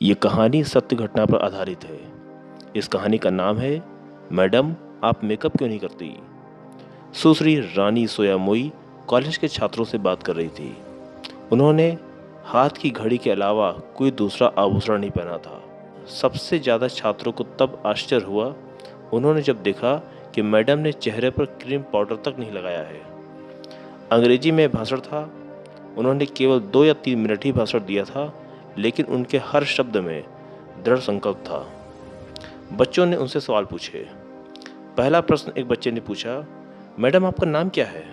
ये कहानी सत्य घटना पर आधारित है। इस कहानी का नाम है मैडम आप मेकअप क्यों नहीं करती। सुश्री रानी सोयामोई कॉलेज के छात्रों से बात कर रही थी। उन्होंने हाथ की घड़ी के अलावा कोई दूसरा आभूषण नहीं पहना था। सबसे ज़्यादा छात्रों को तब आश्चर्य हुआ उन्होंने जब देखा कि मैडम ने चेहरे पर क्रीम पाउडर तक नहीं लगाया है। अंग्रेजी में भाषण था। उन्होंने केवल 2 या 3 मिनट ही भाषण दिया था, लेकिन उनके हर शब्द में दृढ़ संकल्प था। बच्चों ने उनसे सवाल पूछे। पहला प्रश्न एक बच्चे ने पूछा, मैडम आपका नाम क्या है।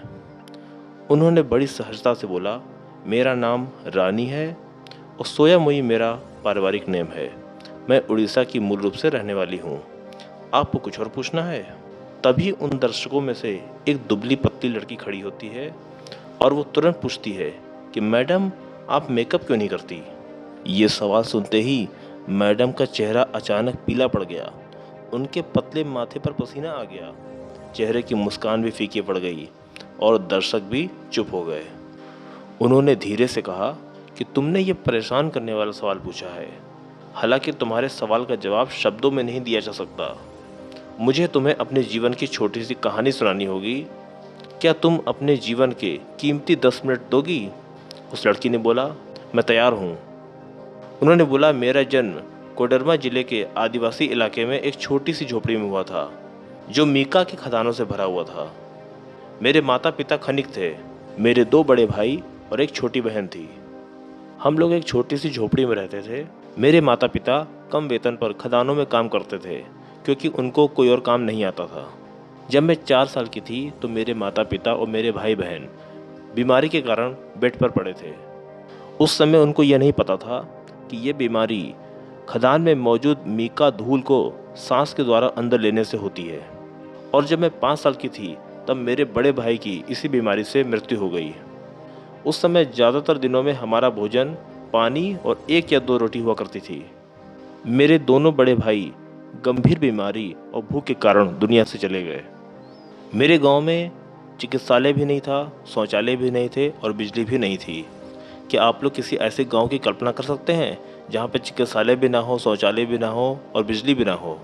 उन्होंने बड़ी सहजता से बोला, मेरा नाम रानी है और सोयामोई मेरा पारिवारिक नेम है। मैं उड़ीसा की मूल रूप से रहने वाली हूँ। आपको कुछ और पूछना है। तभी उन दर्शकों में से एक दुबली पतली लड़की खड़ी होती है और वो तुरंत पूछती है कि मैडम आप मेकअप क्यों नहीं करती। ये सवाल सुनते ही मैडम का चेहरा अचानक पीला पड़ गया। उनके पतले माथे पर पसीना आ गया। चेहरे की मुस्कान भी फीकी पड़ गई और दर्शक भी चुप हो गए। उन्होंने धीरे से कहा कि तुमने ये परेशान करने वाला सवाल पूछा है। हालांकि तुम्हारे सवाल का जवाब शब्दों में नहीं दिया जा सकता। मुझे तुम्हें अपने जीवन की छोटी सी कहानी सुनानी होगी। क्या तुम अपने जीवन के कीमती 10 मिनट दोगी। उस लड़की ने बोला, मैं तैयार हूँ। उन्होंने बोला, मेरा जन्म कोडरमा जिले के आदिवासी इलाके में एक छोटी सी झोपड़ी में हुआ था, जो मीका के खदानों से भरा हुआ था। मेरे माता पिता खनिक थे। मेरे 2 बड़े भाई और एक छोटी बहन थी। हम लोग एक छोटी सी झोपड़ी में रहते थे। मेरे माता पिता कम वेतन पर खदानों में काम करते थे, क्योंकि उनको कोई और काम नहीं आता था। जब मैं 4 साल की थी तो मेरे माता पिता और मेरे भाई बहन बीमारी के कारण बेड पर पड़े थे। उस समय उनको यह नहीं पता था कि ये बीमारी खदान में मौजूद मीका धूल को सांस के द्वारा अंदर लेने से होती है। और जब मैं 5 साल की थी तब मेरे बड़े भाई की इसी बीमारी से मृत्यु हो गई। उस समय ज़्यादातर दिनों में हमारा भोजन पानी और 1 या 2 रोटी हुआ करती थी। मेरे दोनों बड़े भाई गंभीर बीमारी और भूख के कारण दुनिया से चले गए। मेरे गांव में चिकित्सालय भी नहीं था, शौचालय भी नहीं थे और बिजली भी नहीं थी। क्या आप लोग किसी ऐसे गांव की कल्पना कर सकते हैं जहां पर चिकित्सालय भी ना हो, शौचालय भी ना हो और बिजली भी ना हो।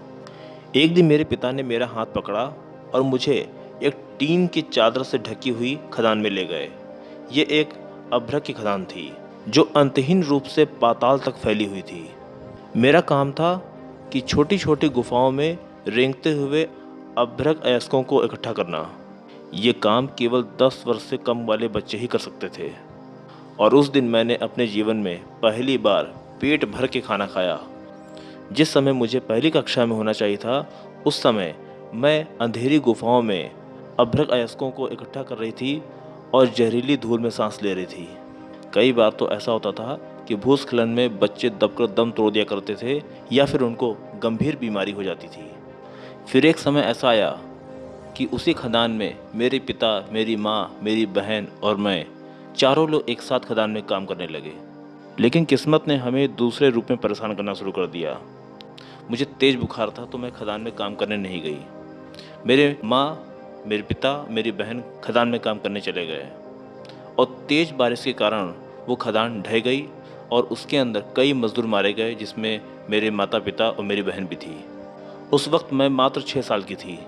एक दिन मेरे पिता ने मेरा हाथ पकड़ा और मुझे एक टीन की चादर से ढकी हुई खदान में ले गए। ये एक अभ्रक की खदान थी जो अंतहीन रूप से पाताल तक फैली हुई थी। मेरा काम था कि छोटी छोटी गुफाओं में रेंगते हुए अभ्रक अयस्कों को इकट्ठा करना। ये काम केवल 10 वर्ष से कम वाले बच्चे ही कर सकते थे। और उस दिन मैंने अपने जीवन में पहली बार पेट भर के खाना खाया। जिस समय मुझे पहली कक्षा में होना चाहिए था, उस समय मैं अंधेरी गुफाओं में अभ्रक अयस्कों को इकट्ठा कर रही थी और जहरीली धूल में सांस ले रही थी। कई बार तो ऐसा होता था कि भूस्खलन में बच्चे दबकर दम तोड़ दिया करते थे या फिर उनको गंभीर बीमारी हो जाती थी। फिर एक समय ऐसा आया कि उसी खदान में मेरे पिता, मेरी माँ, मेरी बहन और मैं चारों लोग एक साथ खदान में काम करने लगे। लेकिन किस्मत ने हमें दूसरे रूप में परेशान करना शुरू कर दिया। मुझे तेज बुखार था तो मैं खदान में काम करने नहीं गई। मेरे माँ, मेरे पिता, मेरी बहन खदान में काम करने चले गए और तेज बारिश के कारण वो खदान ढह गई और उसके अंदर कई मजदूर मारे गए, जिसमें मेरे माता पिता और मेरी बहन भी थी। उस वक्त मैं मात्र 6 साल की थी।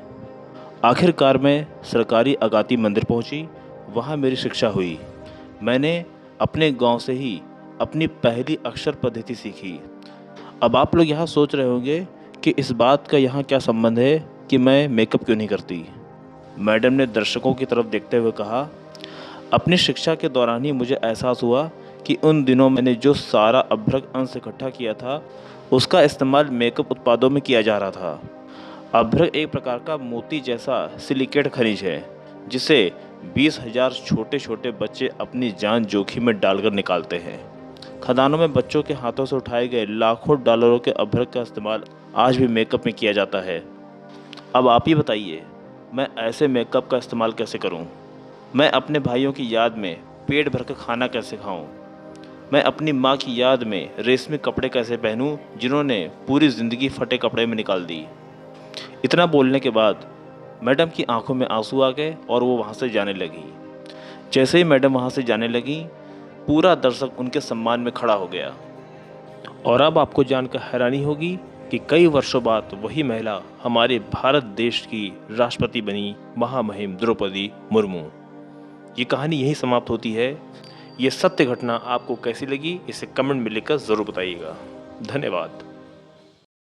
आखिरकार मैं सरकारी अगाती मंदिर पहुंची। वहां मेरी शिक्षा हुई। मैंने अपने गांव से ही अपनी पहली अक्षर पद्धति सीखी। अब आप लोग यहाँ सोच रहे होंगे कि इस बात का यहाँ क्या संबंध है कि मैं मेकअप क्यों नहीं करती। मैडम ने दर्शकों की तरफ देखते हुए कहा, अपनी शिक्षा के दौरान ही मुझे एहसास हुआ कि उन दिनों मैंने जो सारा अभ्रक अंश इकट्ठा किया था उसका इस्तेमाल मेकअप उत्पादों में किया जा रहा था। अभ्रक एक प्रकार का मोती जैसा सिलिकेट खनिज है, जिसे 20,000 छोटे छोटे बच्चे अपनी जान जोखिम में डालकर निकालते हैं। खदानों में बच्चों के हाथों से उठाए गए लाखों डॉलरों के अभ्रक का इस्तेमाल आज भी मेकअप में किया जाता है। अब आप ही बताइए, मैं ऐसे मेकअप का इस्तेमाल कैसे करूं? मैं अपने भाइयों की याद में पेट भर कर खाना कैसे खाऊं? मैं अपनी माँ की याद में रेशमी कपड़े कैसे पहनूं, जिन्होंने पूरी ज़िंदगी फटे कपड़े में निकाल दी। इतना बोलने के बाद मैडम की आंखों में आंसू आ गए और वो वहाँ से जाने लगी। जैसे ही मैडम वहाँ से जाने लगी, पूरा दर्शक उनके सम्मान में खड़ा हो गया और अब आपको जानकर हैरानी होगी कि कई वर्षों बाद वही महिला हमारे भारत देश की राष्ट्रपति बनी महामहिम द्रौपदी मुर्मू। ये कहानी यहीं समाप्त होती है। ये सत्य घटना आपको कैसी लगी इसे कमेंट में लिखकर ज़रूर बताइएगा। धन्यवाद।